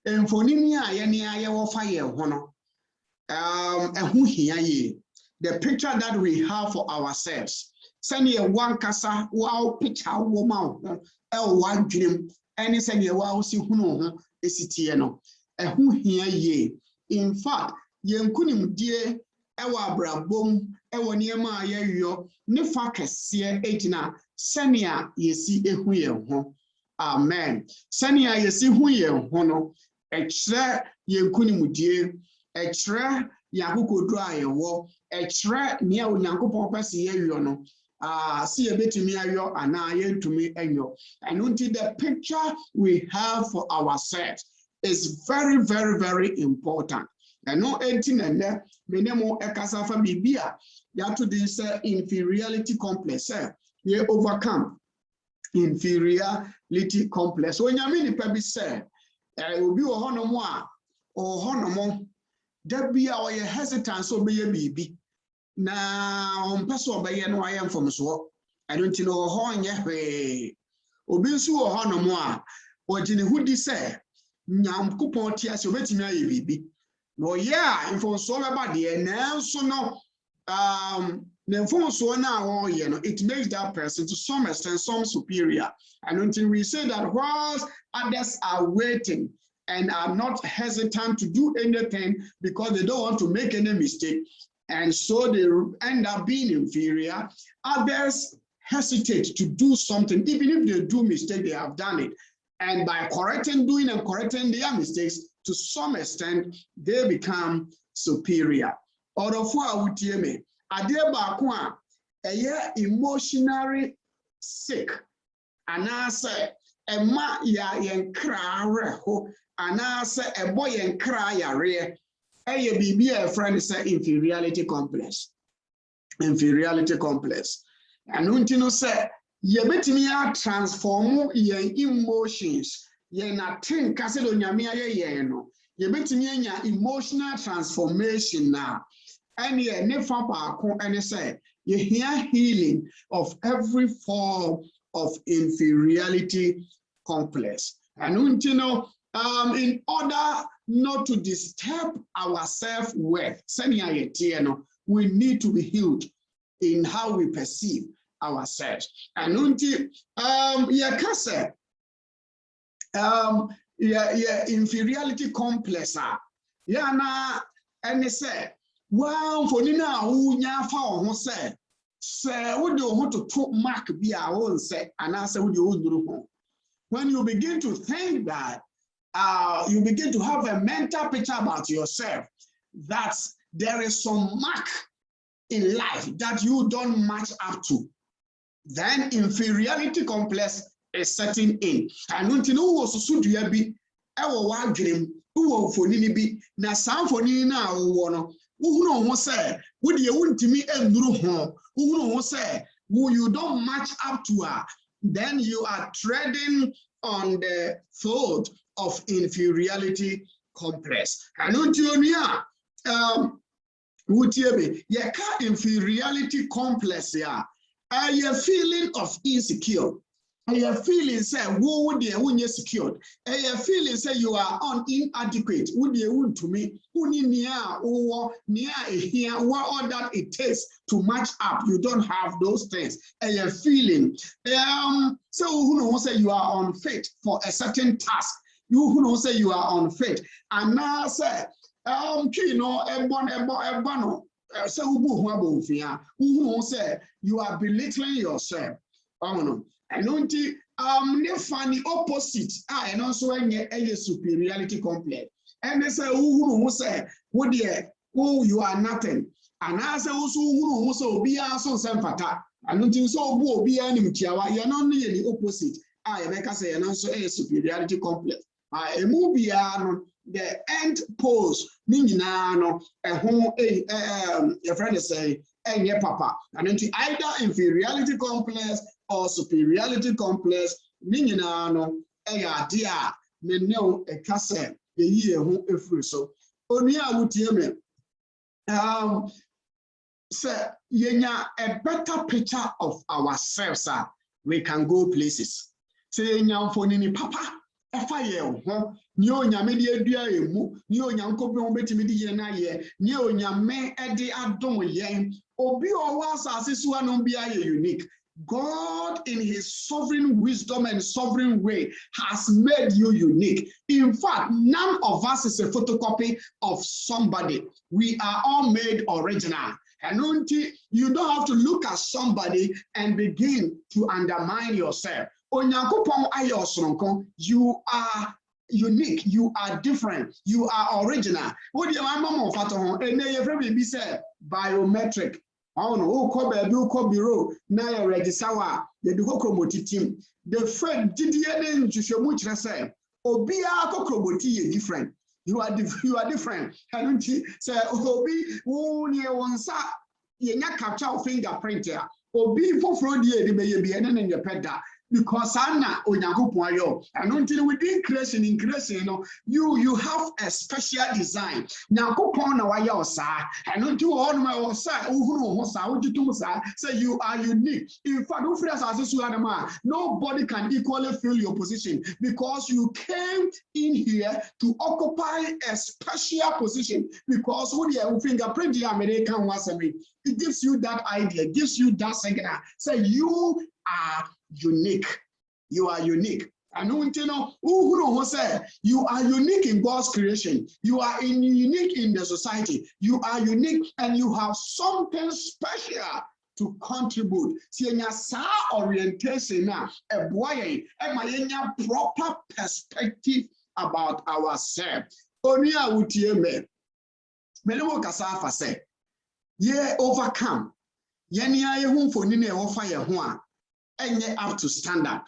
Mfonini a yɛne ayɛ wɔfa yɛ ho no ɛho hia yie. The picture that we have for ourselves. Sɛnea ɛwɔ ankasa wɔawo picture wɔ ma wo ho ɛwɔ w'adwenem ɛne sɛnea wɔawo si hunu ho esi tie no ɛho hia yie. In fact, yɛn nkunimdie ɛwɔ abrabom ɛwɔ nneɛma a yɛyɔ ne fa kɛseɛ egyina sɛnea yɛsi ehu yɛn ho. Amen. Sɛnea yɛsi hu yɛn ho no ɛkyerɛ yɛn nkunimdie, ɛkyerɛ yɛn akokoduro a yɛwɔ, ɛkyerɛ nea Onyankopɔn pɛ sɛ yɛyɔ no. See a bit to me, and I to me, and you. And until the picture we have for ourselves is very, very, very important. And no 18 and there, many more Ekasafa Bibia, ya to this inferiority complex. You overcome inferiority complex. When you mean the purpose say, will be a honomoa or honomo, there be our hesitance, so be a baby. Na person obey no I am from so I don't know how nye obi nso wo ho no mo a ogine hudi se Nyankopon tia se obetimi aye bibi no yeah mfonso beba de nanso no the mfonso na wo ye no it makes that person to some extent some superior. And until we say that whilst others are waiting and are not hesitant to do anything because they don't want to make any mistake, and so they end up being inferior, others hesitate to do something. Even if they do mistake, they have done it. And by doing and correcting their mistakes, to some extent, they become superior. Orofo awutieme, adeba kwa, eye emotionally sick. Anase, ema ya yenkra reho, anase ebo yenkra ya re. A friend say inferiority complex. Inferiority complex. And untino say ye betimi ya transform ye emotions. Ye na think kase do nyame ye no. Ye betimi anya emotional transformation na. And ye ne fa baako and say ye hear healing of every form of inferiority complex. And untino in order not to disturb our self-worth, we need to be healed in how we perceive ourselves. And until inferiority complex, na and they say, well, for Nina, who nya say, would you want to put mark be our own say, and answer would you do? When you begin to think that. You begin to have a mental picture about yourself that there is some mark in life that you don't match up to. Then inferiority complex is setting in. And until you was so do you be our dream, who for Ninibi, na some for Nina or who know say, would you want to me and home, who know say, who you don't match up to her, then you are treading on the foot of inferiority complex. And until inferiority complex, a feeling of insecure. A feeling say, who would you secured? A feeling say you are inadequate. Would you want to me? Who near or near here, what all that it takes to match up? You don't have those things. A feeling. So who knows say you are unfit for a certain task? You who know say you are unfit, and now say, you know, so who know say you are belittling yourself. And until they find the opposite, and also a superiority complex. And they say, who say, who you are nothing. And I say, who also be also some fata. And until so will be an imtiawa, you're not nearly opposite. I make us say, and also a superiority complex. A movie, the end pose, meaning a home, a friend say, and your papa. And until either inferiority complex or superiority complex, meaning a idea, may know a cassette, the year who a free. So, only I would hear me. Say, a better picture of ourselves, we can go places. Say, now for any papa. Fire, Nye onyame de adua emu, nye onyankopon betimi de ye na ye, nye onyame ede adom yen. Obi owa asase so anom bia ye unique. God, in his sovereign wisdom and sovereign way, has made you unique. In fact, none of us is a photocopy of somebody. We are all made original. And you don't have to look at somebody and begin to undermine yourself. You are unique, you are different, you are original. What do you want? Biometric. Oh no, bureau, na register wa, you do promote team. The friend Didier to say, Obia ko different. You are different. And say Obi who once you capture fingerprint. Obi for fraud the baby and then your pet because Anna Onyankopon yo. And until within creation in creation, you have a special design. Nyankopon na waya osa. And until all my osa, say you are unique. In fact, nobody can equally fill your position because you came in here to occupy a special position because who the fingerprint the American was it gives you that idea, gives you that signal. Say you are unique. You are unique. And who say you are unique in God's creation. You are unique in the society. You are unique and you have something special to contribute. See, orientation now, a boy, a proper perspective about ourselves. Only I would hear me. Melo kasafa say, ye overcome. Yenya ye hum for nine offer ye hoa. Enye up to standard.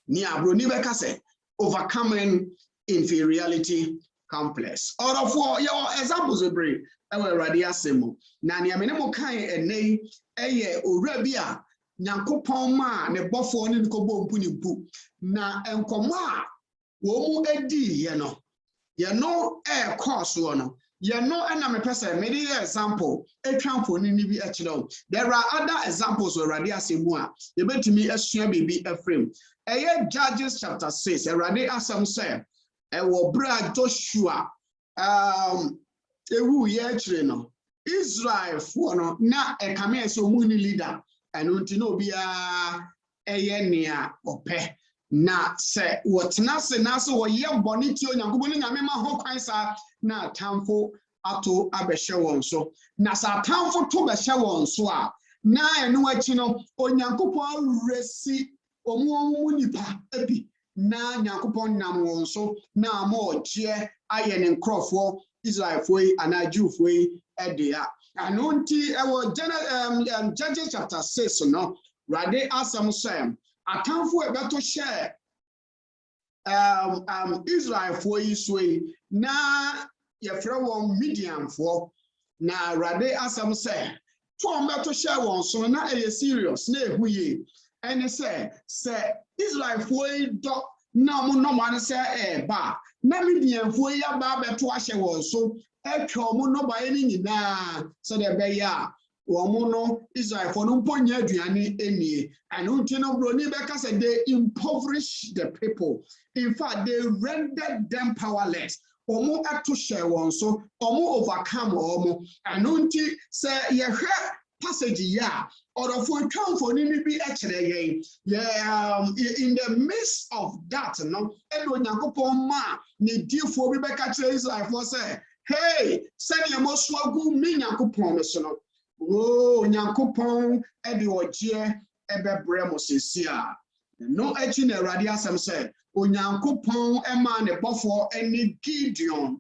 Ni abroni beka say overcoming inferiority complex. Or of your examples of brain. Ewe radia semo. Na ni amene mo kan ene eye owura bia Nyankopon ma ne bofo ne ko bo mpu ni mpu. Na enkomo a wo mu edi ye no. Ye no course no. You know, and I'm a person, maybe example, a trampo ni bi echiro. There are other examples where Radia Simua, you bet to me a share baby a frame. Judges chapter 6, a Radia Asam say, a will brag Joshua, who no Israel for no, na a cameo so muni leader, and untino be a yenia or pe. Na se what nase or ye bonitio Yankubuni Yamima Hokaisa na tamfo ato abehye won so na sa tamfo to behye won so a na enu achino Onyankopon resi omu nipa ebi na Nyankopon nam won so na ma oje aye ne nkrofo Israel foi ana Jew foi edea anonti ewo Judges chapter 6 no rade asam say atamfo ebeto share Israel for Iswe na yefra won Midian for na rade asam say to to share one so na e serious na ehu ye and say Israel for do na mo no man say ba na Midian for ya ba beto ahye won so etwa mo no ba ni nyina so de be ya Womono Israel for no ponya aduane enie and untino broni beka said they impoverish the people. In fact, they rendered them powerless. Omo ato share one so omo overcome omo and unti say ye passage ya or of one count for nini be actually in the midst of that no and when Yankopon ma ni deal for Rebecca Israel for say hey send your most swagu me Yankopon so oh, Nyankopon edi oje ebe bremo sesia. No echi na Awurade asem say, Onyankopon ema ne bofo eni Gideon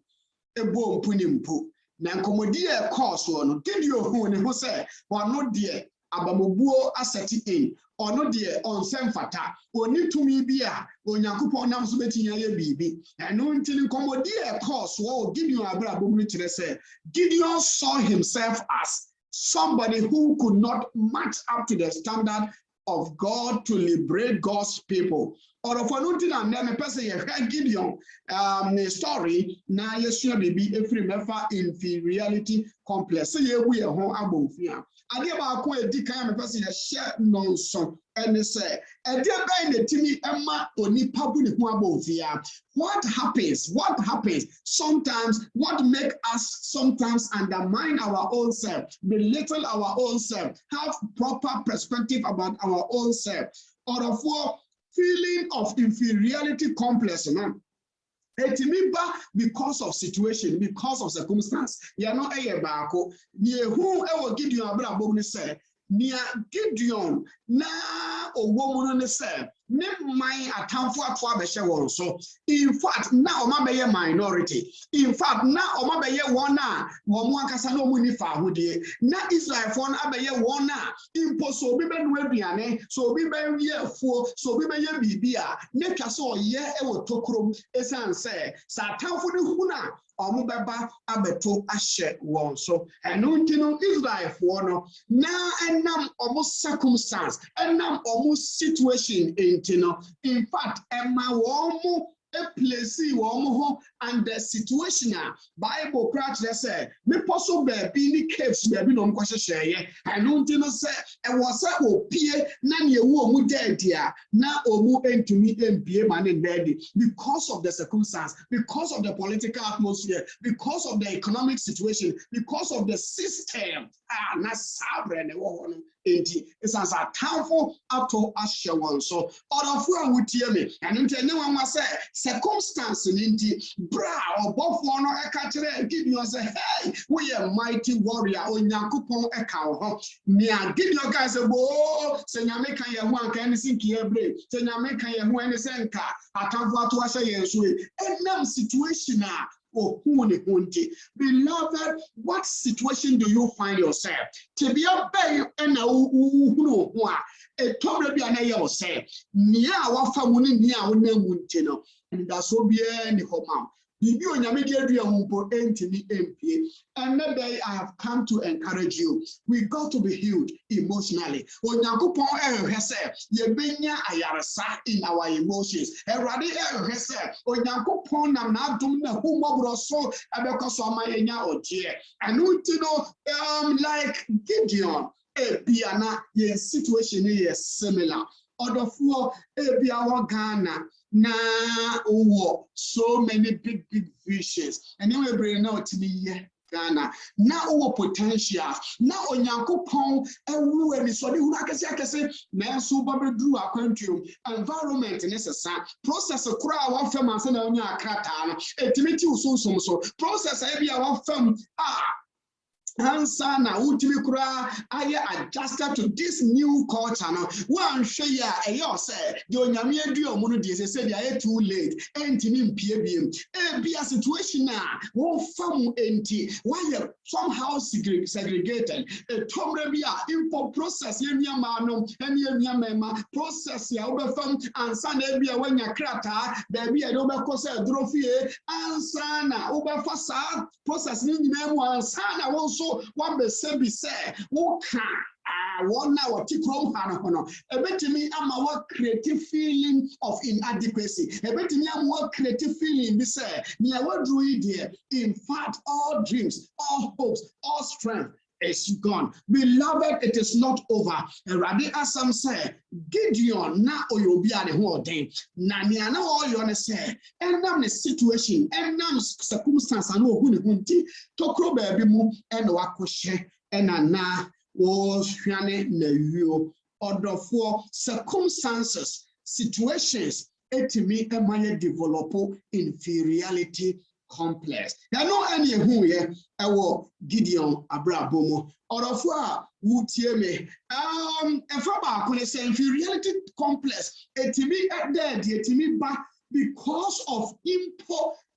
ebo mpu ni mpu. Na nkomodi e course no Gideon hu ne ho say, "Wano de abamobuo aseti in, ono de onsem fata. Oni tumi bi a Onyankopon nam so betinya ye bibi." Eno ntini nkomodi e course wo Gideon abra bomu kire say, Gideon saw himself as somebody who could not match up to the standard of God to liberate God's people. or for nothing and then a person Gideon story now yes be every member inferiority complex. So yeah we are home above here. I give our quite decline person a share nonsense and say a dear by the Timmy Emma only public above here. What happens? Sometimes what make us sometimes undermine our own self, belittle our own self, have proper perspective about our own self, or for feeling of inferiority complex, because of situation, because of circumstance. You know, who ever Gideon Abraham say, near Gideon na or woman say, name my attention so. In fact, now my minority. In fact, now my one casano munifa hoodie. Na Israel for abaye one imposo be webiane, so be for so be bibia. Neka so ye ewo tokrom esan say, Satan for the huna. Omubeba abeto ashe won so eno Israel for no na enam almost circumstance enam almost situation in fact emma womu a place womu and the situation Bible crash say me possible be ni caves be no kwahye sheye eno say e was say opie na ne ewu omu dead dia na omu entumi empie ma ne dead because of the circumstance, because of the political atmosphere, because of the economic situation, because of the system na sabre ne wo no enti it's as a townful up to ashewan so other for would hear me and anyone must say circumstance enti bra or bofo no e ka kire give you say hey we are mighty warrior onyankopon e ka ho me give you guys a bo se nyame kan ye ho anka ne sinki ebre se nyame kan ye ho ene senka atamfo ato ahye ye so enam situation beloved, what situation do you find yourself? To be a bay and a total be an air say, near our family, near our name, and that's so be any home. You and your media MP, and that day I have come to encourage you. We got to be healed emotionally. When you say, you benya ayarasa in our emotions. Eradi say, when you na not doing the humor so because of my otie. And like Gideon, Biana, your situation is similar. Other for our Ghana. Na so many big visions and then we bring out to me Ghana now potential now onyankopon ewu eni so de hura kese na so ba bedru akwantuom environment necessary process kura wa fam ase na onya akrata no etimiti usonsom so process e bia wa fam answer na ultimate kura I adjusted to this new culture now. One share a say the onyame adu omo no say they are too late entimi mpie biem be a situation na won fam enti why somehow segregated a tomre bia import process yenia ma no enia mema process ya obefam answer na bia wanya krata da bia do be kosa drofie answer na obefa sa process ni nyina mu answer na won so one be say who can one now what tikrom hano a bit to me am our creative feeling of inadequacy a bit to me am what creative feeling be say me what do it here in fact all dreams all hopes all strength is gone. Beloved, it is not over. Rabbi Asam say, Gideon na oyobi ane ho den. Na ni ana all you say, and nam the situation, and nam circumstance anu ohu ne hunti. Tokro baby mu and wakoshe and ana wo hwane na yuo. Order for circumstances, situations, etimi emanye develop inferiority complex. There no any who here Gideon Abrabomo or of who tear me. And for back when I say inferiority complex, etimi dead, etimi back because of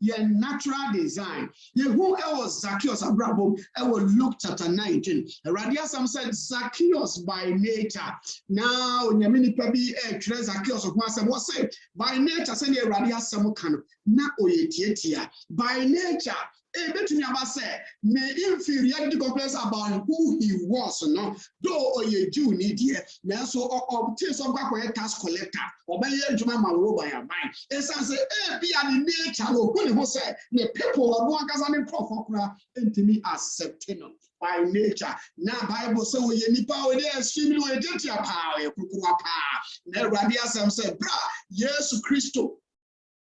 your natural design. You who was Zacchaeus Abraham, Luke chapter 19. Radiasam said Zacchaeus by nature. Now, Yamini Pabi, Zacchaeus of Master was said by nature, send a Radiasam can not Oyetia. By nature, may inferiority complex about who he was, no, though a Jew need here, now so obtain some tax collector, or by a Juma by a mind. As I say, be an nature, who say, the people of one Kazan Profokra, and to me accepting by nature. Now, Bible so we any power there, similar to your power, Kukua power. Now, Radiasam said, Bra, yes, Christo.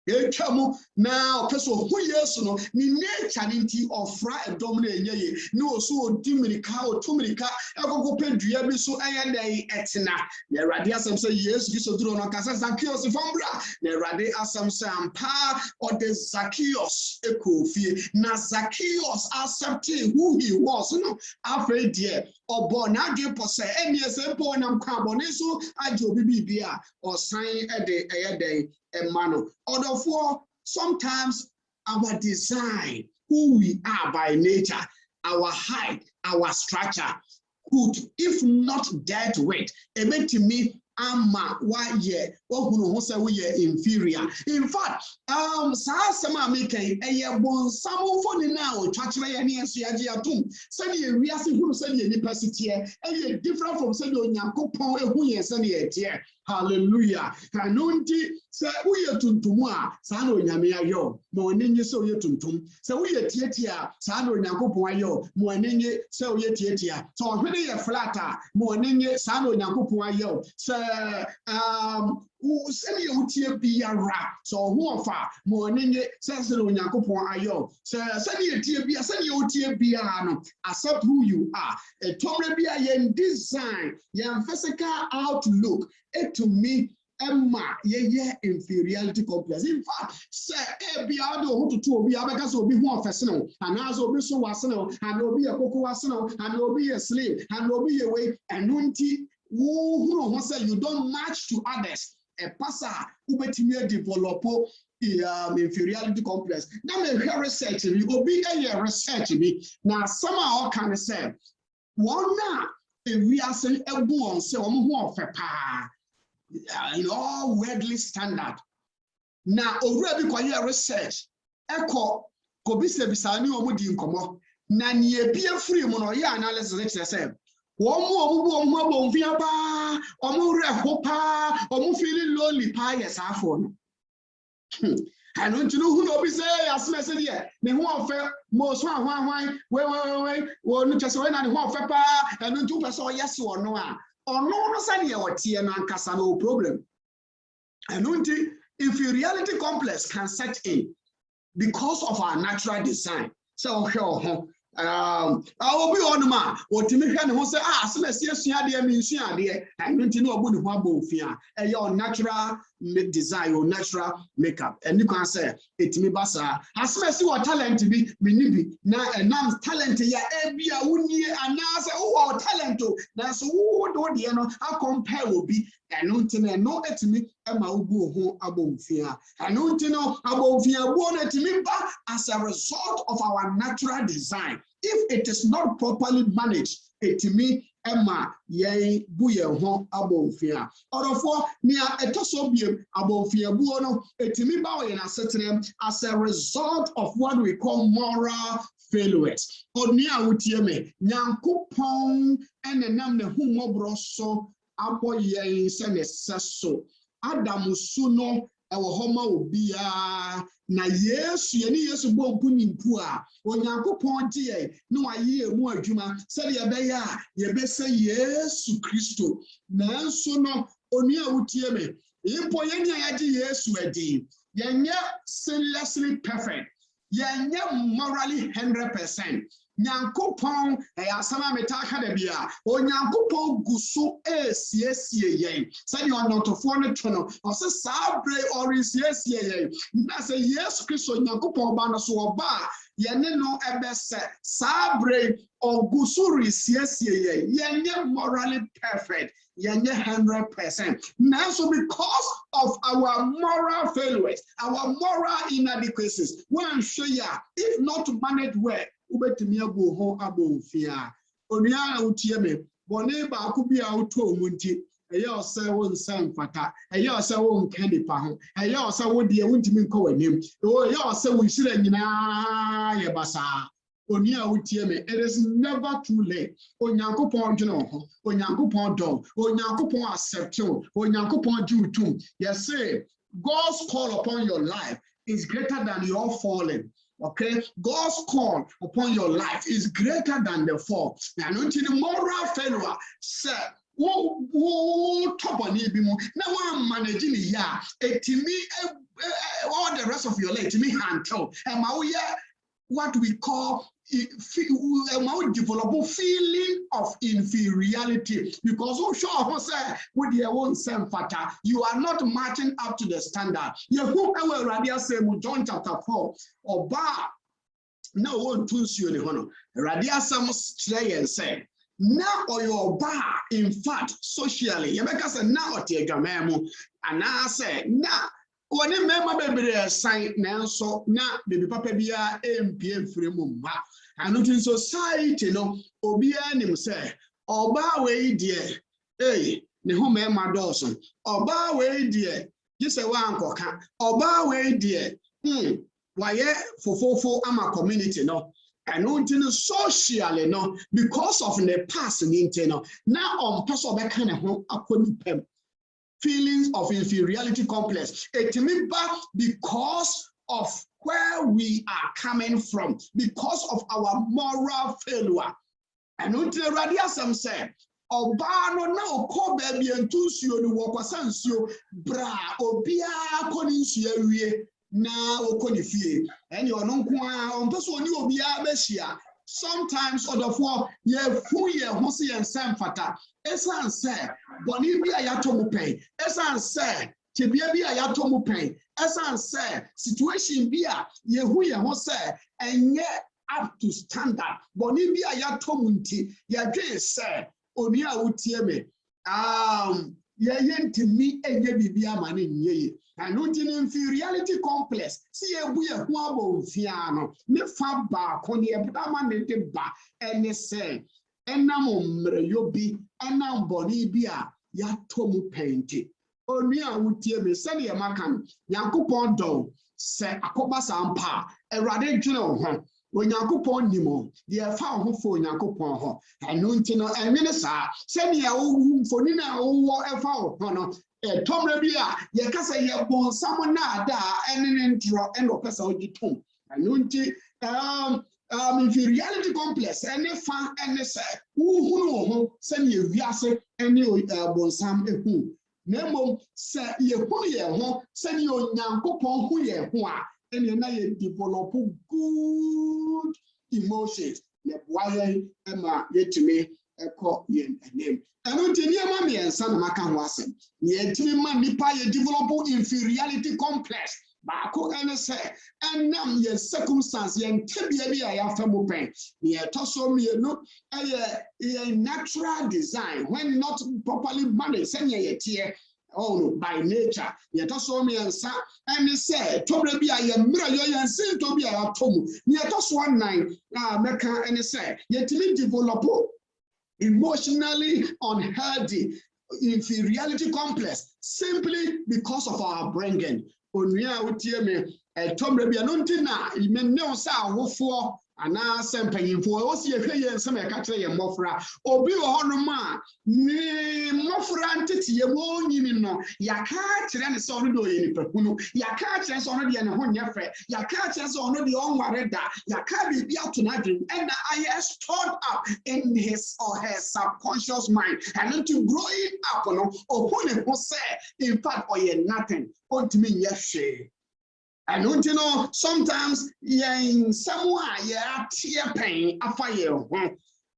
Now, person who yes, no, ni nature ninti of fry a dominate ye. No, so Dimirika or Tumirika, I go pen Diaby so I and I etina. Ne Radiasam say yes, this will do on Casas Zacchaeus from Bra. Ne Radiasam sam pa or the Zacchaeus ecofi. Na Zacchaeus accepting who he was, no, afraid dear. Or born again per se, and yes, a born am carboniso, I do BBA or sign a day. Mano. Order for sometimes our design, who we are by nature, our height, our structure, could, if not dealt with, even to me, why ye who say we are inferior. In fact, some making a bon some for the now, touch my atum. Send we are who send university, and different from send on Yanko who is here. Hallelujah. Kanunti say we are tuntumwa, Sano Yamia yo, Moningi so ye tuntum. So we are tietia, Sano Yanko yo, Moningi so ye tietia. So when you flatter, Moningi Sano Yanko yo. So who send you to be a rap? So who of Moningi says no Yanko ayo. So send you to be a send you to be accept who you are. A Tomrebia yen design, yan physical outlook. To me, Emma, ye inferiority complex. In fact, say, be out of to be because will be one personal, and as will be so wasano, and will be a cocoa wasano, and will be a slave, and will be a way, and nunti who wants say you don't match to others. A passer who bet me develop inferiority complex. Now, me research me, will be a research me. Now, somehow can I say, one now, if we are saying a boon, say, who of a pa. In all worldly standard. Now, already quiet research. Echo, Kobise Bisani or Mudi Incomo. Nani be a free monoya analysis. Let's say, one more viaba, or more hopa, or more feeling lonely pie as our phone. I don't know who will say as message here. The one fair most one, wait, just when I want fair and don't do so yes or no. Or no, sani or TN and Casano problem. And inferiority complex can set in because of our natural design. So, I will be on ma. What to me can say, so let's see, and you know about the and your natural design, your natural makeup. And you can say, it me basa. As I see what talent to be, now and now talent, yeah, every and now say, oh, talent to that's who do you know, how compare will be. And no et me, Emma Ubu Abomfia. And no Abomfia born at me as a result of our natural design. If it is not properly managed, it me Emma ye buye ho Abomfia. Or for near a tosobium Abomfia buono, it me bow in a certain as a result of what we call moral failures. Or near Utieme, Yankupong and the name the Humobroso. Apo ye send a sasso. Adam suno ewo homa obia na Yesu ye ni Yesu bo punim pu a Onyankopon die no aye mu adwuma se de be ya ye be se Yesu Kristo nanso no oni a wutie me impo ye nya ya di Yesu adi ye nya sinlessly perfect ye nya morally 100%. Nyankopon asama metaka da bia onyankopon gusu esiesie yen sani onotofo no tono ose sabre or esiesie yen na say yes Kristo nyankopon ba no so oba yene no ebese sabre ogusuri siesie yenye morally perfect yenye 100%. Now so because of our moral failures, our moral inadequacies, one show ya if not managed well ubetimi abu ho abu fia onua utie me bone ba ko bia uto munti eye ose wo nsam fata eye ose wo nka nipa ho eye ose wo de wuntimi nko wanim eye ose wo nhira nyina ye basa onua utie me. It is never too late. Onyankopon dwene ho onyankopon do onyankopon accept you onyankopon jutum. Yes say God's call upon your life is greater than your falling. Okay, God's call upon your life is greater than the fall. Now, not in the moral failure, sir. Who top on it? Now I'm managing the year. To me, all the rest of your life, to me, handle. And what we call develop feeling of inferiority, because who sure say with your own same factor, you are not matching up to the standard. Whoever Radia say John chapter 4 or bar no one tunes you the honor. Radia some stray and say now or your bar in fact socially you make us a now take a memo and I say now. When a member baby sign now, so now baby papa be a MP frame and not in society, no, Obianim say, Oba way dear, eh, the home Emma Dawson, Oba way dear, just a one coca, Oba way dear, why, for our community, no. And not in socially, no, because of the past in internal. Now on person that kind of home, I couldn't pay. Feelings of inferiority complex. It means because of where we are coming from, because of our moral failure. And until Radiasam said, Obano now call baby and tusio the wakwasansio bra obia koninsuye na okonifie. And you're non on person you obia besia. Sometimes other for ye fuye hosi and samfata. Esan say, Bonibia yatomu pay. Esan say, Tibia yatomu pay. Esan say, situation bia ye huye hose and yet up to standard. Bonibia yatomunti, ya dream say, Onia utieme. Ye yenti me and ye bibia man in ye. And not in inferiority complex. See a we a wabo fiano, ne faba, coni a permanent ba, and they say, and now you be, and now bonibia, ya tomu painted. Onia would tear me, send a macan, Yankupon do, say a cobas ampa, a radical. When Yankupon Nimo, they are found who for Yankupon, and Nuntino and Minister, send ya for Nina or a foul, Tom Rabia, Yakasa Yabon, someone nada, and an intro and a person of the tomb. And Nunti, inferiority complex, and a fan and a say, who send you Viase and you bonsam a who. Nemo say ye who ye ho, send you Yankupon who ye who are, and you develop good emotions. Why Emma yet to me a call yen a name. And until near mommy and son of Macan yet to me, nipa ye develop inferiority complex. Bako and say, and now ye circumstance yen tibia I have famo pain. Ye tosso me no a natural design when not properly managed, send ye tear. Oh no, by nature, yet also me and sa and he said, Toby be I am mirror and say to be a tomu. Yet also 1 9 Mecca and he said, yet me develop emotionally unhealthy inferiority complex simply because of our bringing. Onia utie me Tom Rabia Nuntina, you may know sa wofo. Ana sempanyin fo o si ehwe ye nsem e ka kire ye mofra obi wo hono ma ni mofra ntete ye wonyini no ya ka kire ne so no do ye ni pekunu ya ka kire so no de ne ho nyefe ya ka kire so no de onware da ya ka bibia to na dream and I stored up in his or her subconscious mind and to grow it up no opone ho say in fact or ye nothing ontimi nyehwe. And don't you know, sometimes in somewhere tear pain after you.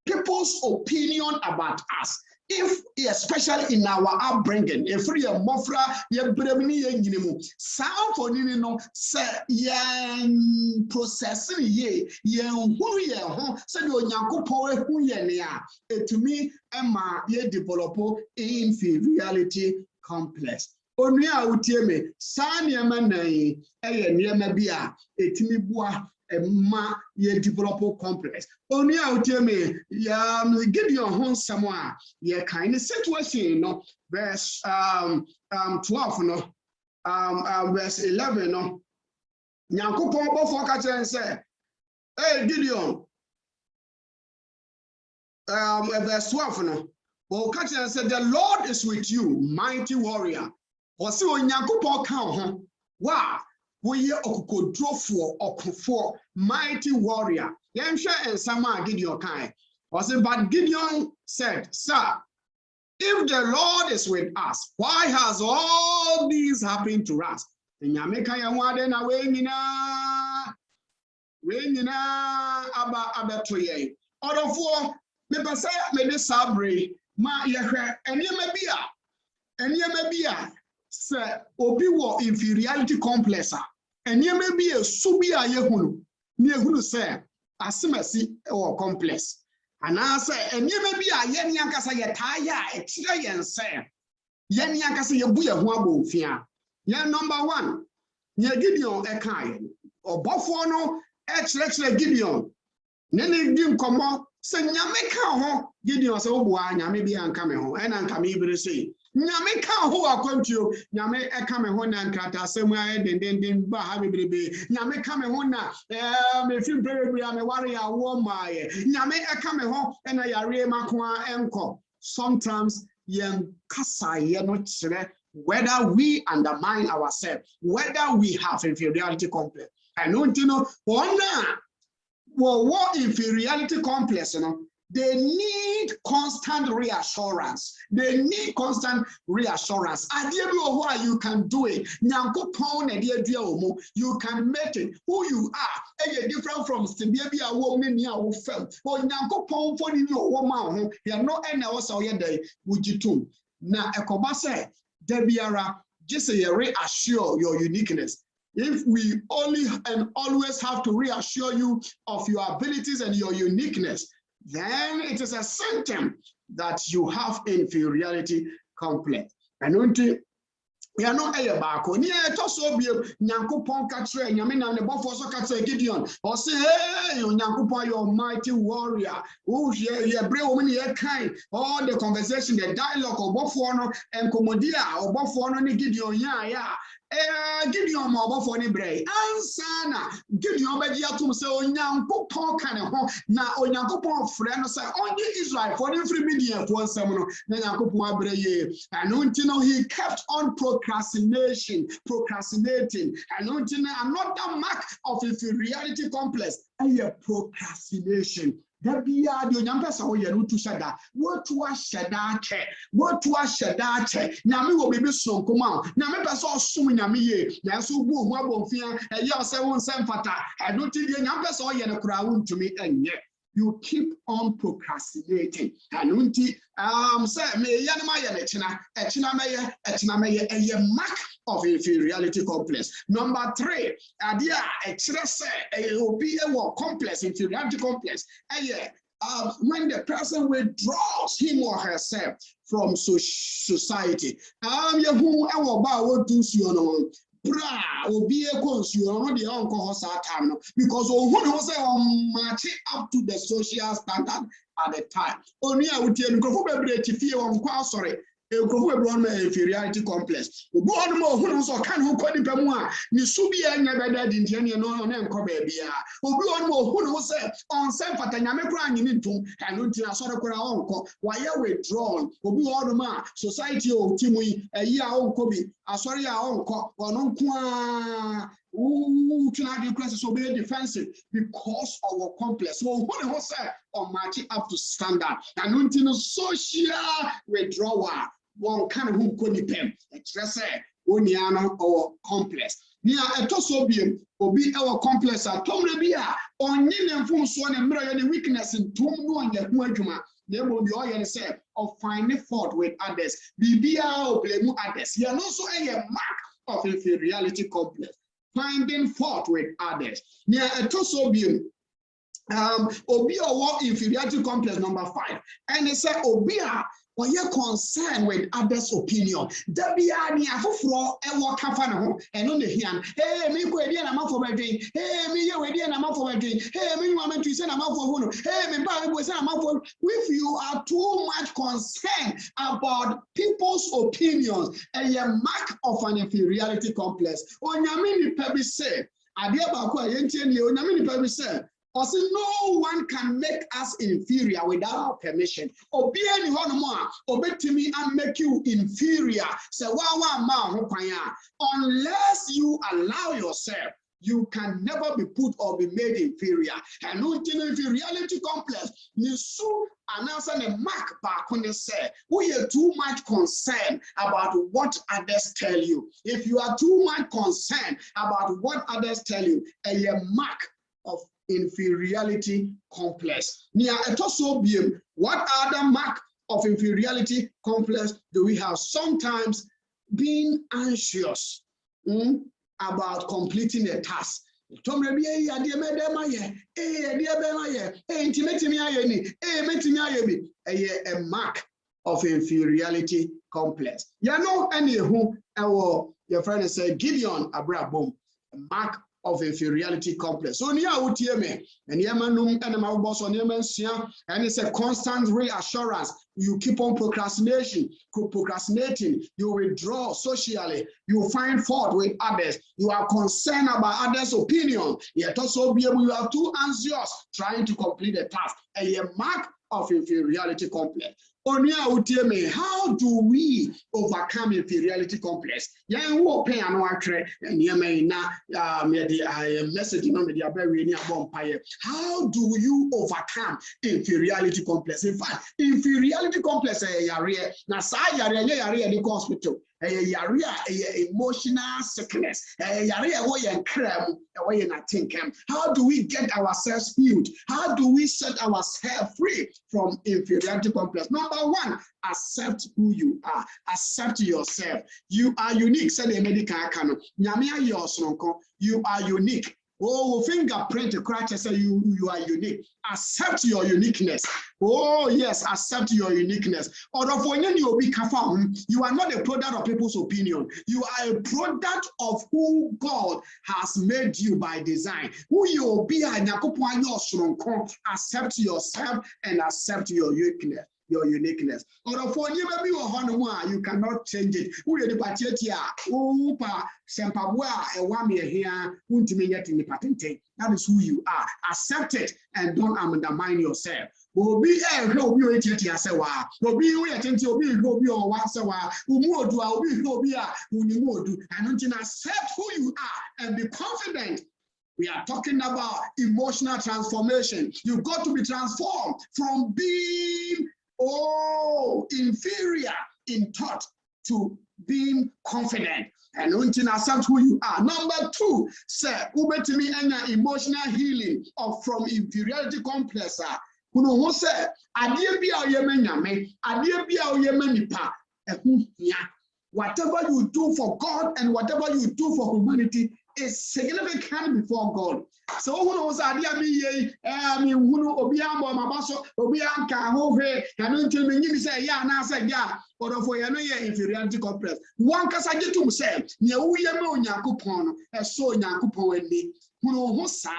People's opinion about us if especially in our upbringing, if we are mofra, ye bremini ye nyinimu, sound for nino se ye processing ye who ye ho se the onyankopon who ye nea etumi ema ye develop inferiority complex. Onua utie me sa niema nan eye niema bia etimi bua ma ye develop complex. Onua utie me ya Gideon ho nsamo a ye kind of situation no verse 12 no verse 11 no Nyankopon bofo ka chen say hey Gideon verse 12 no o ka chen say the Lord is with you, mighty warrior. Wasi onyankopon ka ho wa woye okukodrofo okofo mighty warrior. Yemhwe ensama Gideon kan. Wasi but Gideon said, sir, if the Lord is with us, why has all these happened to us? Nyame kan ya wade na we nyina aba abeto ye. Odofo me pese me de sabre ma yehwe enema bia se obi wo inferiority complex a enema bia su bia yehunu ne ehunu se asemasi wo complex ana se enema bia ye ni ankasa ye taya e kire ye nse ye ni ankasa ye bu ye ho abofia ye number 1 nye Gideon e kan obofo no e kire Gideon ne di nkomo se nyame ka ho Gideon se obo a nyame bia anka me ho e na anka me ibire sei nyame ka ho akontio nyame eka me ho na nkrata asemu aye dendenden ba ha bebrebe nyame ka me ho na me fi bebrebe a me ware ya wo maaye nyame eka me ho na yare makoa enko. Sometimes yen kasa ye no kire whether we undermine ourselves, whether we have inferiority complex. I know one inferiority complex, you know. They need constant reassurance. They need constant reassurance. You can do it. You can make it. Who you are, you're different from baby a woman near who fell. Or Nyanko for your woman, you're not any also day. Would you too? Now, a cobase, Debiara, just reassure your uniqueness. If we only and always have to reassure you of your abilities and your uniqueness, then it is a symptom that you have inferiority complex. And until we are not a barco near Tosobia, Nyankopon Catre, Yamina, and the Bofos Catre Gideon, or say, hey, Nyankopa, your mighty warrior, who ye brave woman, ye kind, all the conversation, the dialogue of Bofono and Comodia, or Bofono Gideon, yeah. Gideon mo for ni brei ansa na Gideon be dia tum se onyankopon kan ho na onyankopon frɛ no se only Israel for the free media for nsɛm no na nyankopon abrɛ ye anu ntino he kept on procrastinating anu ntino another mark of inferiority complex procrastination. Dabia the Onyampesa wo ye no tu shada wo tu ashada che nyame wo bebe sonkoma nyame pesa osum nyame ye na so bu ho abonfia eye ose won semfata I don't think the Onyampesa wo ye no kura wo ntumi enye. You keep on procrastinating. Anunti say me yanama ye echina meye a mark of inferiority complex. Number 3, adia echire say obi e complex inferiority complex. When the person withdraws him or herself from society. Yehu ewo ba wo do suo no. Obi consume the uncle Satan because who say match up to the social standard at the time. Only I would tell you, sorry. Inferiority complex. One more who so can who call it a ni subia never dead in Jenny no name cobebia. One more who say on San Fatanyame crying into and until I saw the uncle why you withdrawn. Obu Odoma, society of Timui, a year on Kobe, a sorry uncle, or no qua. Who cannot request so be defensive because of our complex. So what was said on matching up to standard and until social withdrawal. One kind of who couldn't pen, express Oniana or complex. Near a tosobium or be our complex at Tom Rebia or Nilian Fonson and mirror the weakness in Tom and Yamajuma. They will be all say of finding fault with others. Be blame others. You are also a mark of inferiority complex. Finding fault with others. Near a toso being. Obi or inferiority complex number 5. And they say Obia or you're concerned with others' opinion. Dabia ni afufro e wo kafa na ho eno ne hian. Hey, me go edi na ma for bedwin. Hey, me ye we edi na ma for bedwin. Hey, me you want to say na ma for ho no. Hey, me ba we say na ma for. If you are too much concerned about people's opinions, a mark of an inferiority complex. Onyame ni pe bi say, ade ba ko ayentie ni onyame ni pe bi say. No one can make us inferior without our permission. Obiani honomoa, obetimi and make you inferior. So unless you allow yourself, you can never be put or be made inferior. And inferiority complex, nisu announce a mark back when they say we are too much concerned about what others tell you. If you are too much concerned about what others tell you, a mark of inferiority complex. What other mark of inferiority complex do we have? Sometimes being anxious about completing a task. A mark of inferiority complex. You know, any who your friend said Gideon Abraham, a mark of inferiority complex. So near UTM and Yemanum and my boss on Yemen, and it's a constant reassurance. You keep on procrastinating, you withdraw socially, you find fault with others, you are concerned about others' opinion, yet also be able, you are too anxious trying to complete the task. A mark of inferiority complex. How do we overcome inferiority complex? And message how do you overcome inferiority complex? In fact, inferiority complex is a hospital. Emotional sickness. How do we get ourselves healed? How do we set ourselves free from inferiority complex? Number 1, accept who you are. Accept yourself. You are unique. You are unique. Oh, fingerprint crack say you are unique. Accept your uniqueness. Oh, yes, accept your uniqueness. You are not a product of people's opinion. You are a product of who God has made you by design. Who you be, accept yourself and accept your uniqueness. Your uniqueness. Or for you, maybe you cannot change it. Who are the Pachetia? Who Sempabwa, a 1 year here, won't mean yet in the patent. That is who you are. Accept it and don't undermine yourself. Will be a go be a Sawa, will be a tenty, will be go be or once a while, who more do I will be a who more do, and don't accept who you are and be confident. We are talking about emotional transformation. You've got to be transformed from being inferior in thought to being confident and until accept who you are. Number 2, sir, ubetimi enya emotional healing of from inferiority complex. Kuno ho say ade bia oyeme nyame, ade bia oyeme nipa, ehun hia. Whatever you do for God and whatever you do for humanity is significant before God. So who knows idea me who know obiambo mabaso obianka hohe and until me say yeah na say yeah or for you know inferiority complex. One kasa getum say nya uyeme onyankopon no eso onyankopon ani. Who sa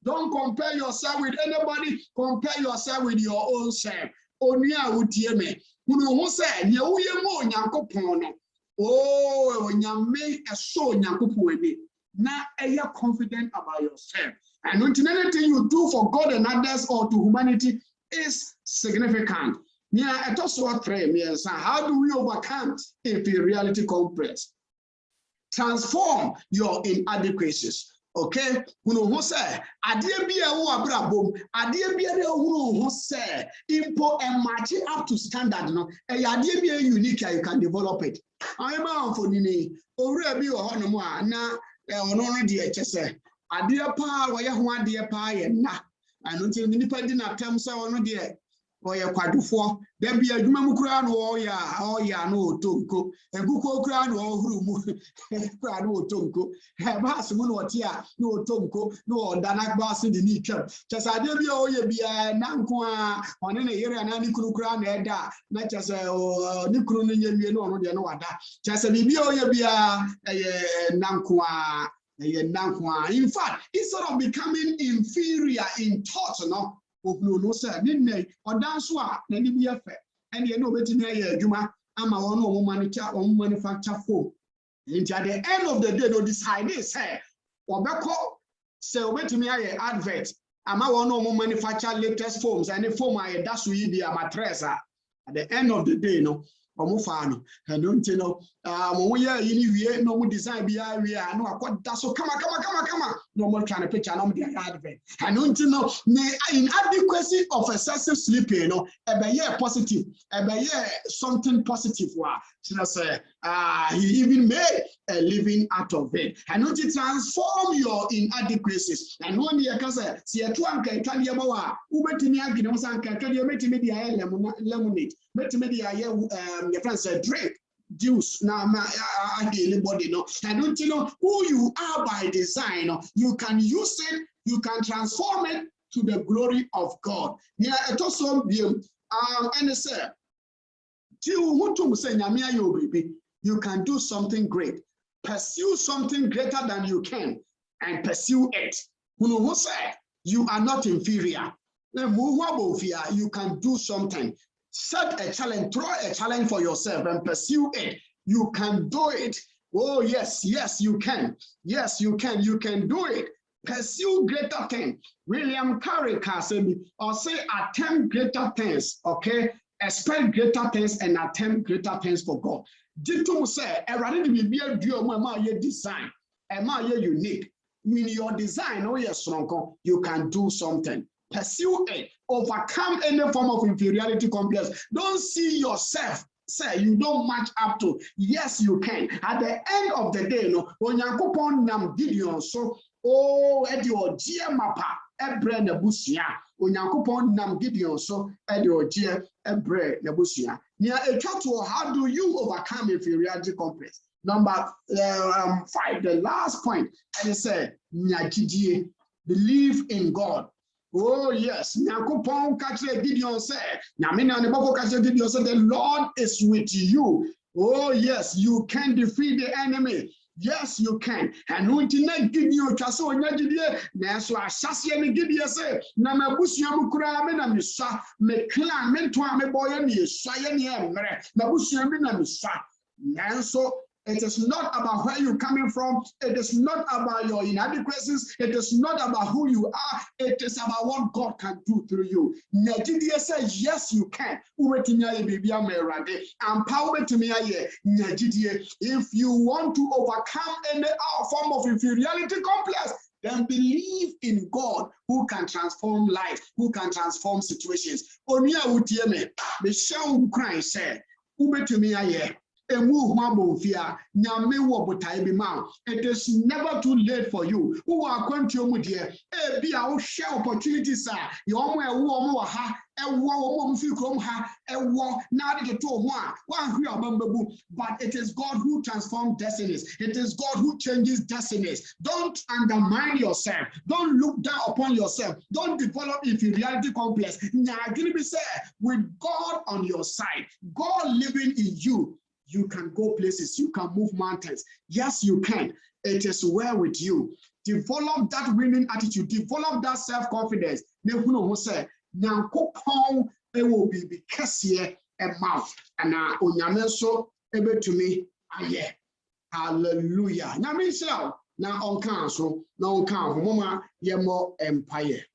don't compare yourself with anybody, compare yourself with your own self. Onia utieme. Who say nya uyeme onyankopon no. Oh, onyame eso onyankopon ani. Now, you are confident about yourself. And anything you do for God and others or to humanity is significant. How do we overcome inferiority complex? Transform your inadequacies. Okay? Who say, Adebia who abrabom, Adebia who say, impo and match up to standard. No, Adebia unique, you can develop it. I am for Nini, or Rebi or Honomoa, now. Ono dear chese adeɛ pa wa ye ho adeɛ pa ye na ano nti nipa di na tam sɛ ono deɛ Oye kwadufo da bia adwuma mu kura no oya no otonko eguko kura no ohuru mu kura no otonko ba asemu no ote a no otonko no odana gba ase de ni twam chese ade bia oye bia nanko a one ne yere na ni kuru kura na eda na chese ni kuru no nyamie no ono de no wada chese bibia oye bia nanko a in fact instead of becoming inferior in thought no no sir nne odanso a na ni bi efe ene ye no betimi aye adwuma ama won no manufacture foam into at the end of the day no decide say obeko say obetimi aye advert ama won no manufacture latest foams and the foam aye daso yi bi mattress at the end of the day no omufa no and don't you know mo ye yini wie no mo design bia wie no akoda so kama no more trying to picture no the advert and don't you know the inadequacy of excessive sleeping no ebe positive ebe something positive wa say he even made a living out of it and don't you transform your inadequacies and when you can say see to anka italia ba wa ubetimi agine mo sanka italia metimi dia lemonade metimi dia your friends say drink juice now anybody no and don't you know who you are by design you can use it, you can transform it to the glory of God. Yeah, it also and say you can do something great, pursue something greater than you can and pursue it. Who say you are not inferior, you can do something. Set a challenge, throw a challenge for yourself and pursue it. You can do it. Oh, yes, you can. Yes, you can. You can do it. Pursue greater things. William Carey said, or say attempt greater things, okay? Expect greater things and attempt greater things for God. Jitum say, design, unique. In your design, oh yes, you can do something. Pursue it. Overcome any form of inferiority complex. Don't see yourself say you don't match up to. Yes, you can. At the end of the day, no, when you nam Gideon so edi ogie mapa ebre na busia. Onyankopon nam Gideon so edi ogie ebre na busia. Nia etwato, how do you overcome inferiority complex? Number 5, the last point, and it said, nyagidie, believe in God. Oh, yes. Gideon said, the Lord is with you. Oh, yes, you can defeat the enemy. Yes, you can. And when you give you chaso nyagidie, na so asase ne gidie say, na mabusua mu kura me na misa, me clan me to me boy me so ye ne emre. Mabusua me na misa. Nanso it is not about where you're coming from. It is not about your inadequacies. It is not about who you are. It is about what God can do through you. Nyagidie says, yes, you can. If you want to overcome any form of inferiority complex, then believe in God who can transform life, who can transform situations. It is never too late for you. Who are going to be our share opportunities? But it is God who transforms destinies. It is God who changes destinies. Don't undermine yourself. Don't look down upon yourself. Don't develop inferiority complex. With God on your side, God living in you, you can go places, you can move mountains. Yes, you can. It is well with you. Develop that winning attitude, develop that self-confidence. Nyankopon will be kesiye a mouth and onyame so ebe to me aye. Hallelujah. Nyame shall na onkan so na onkan ho mama ye mo empire.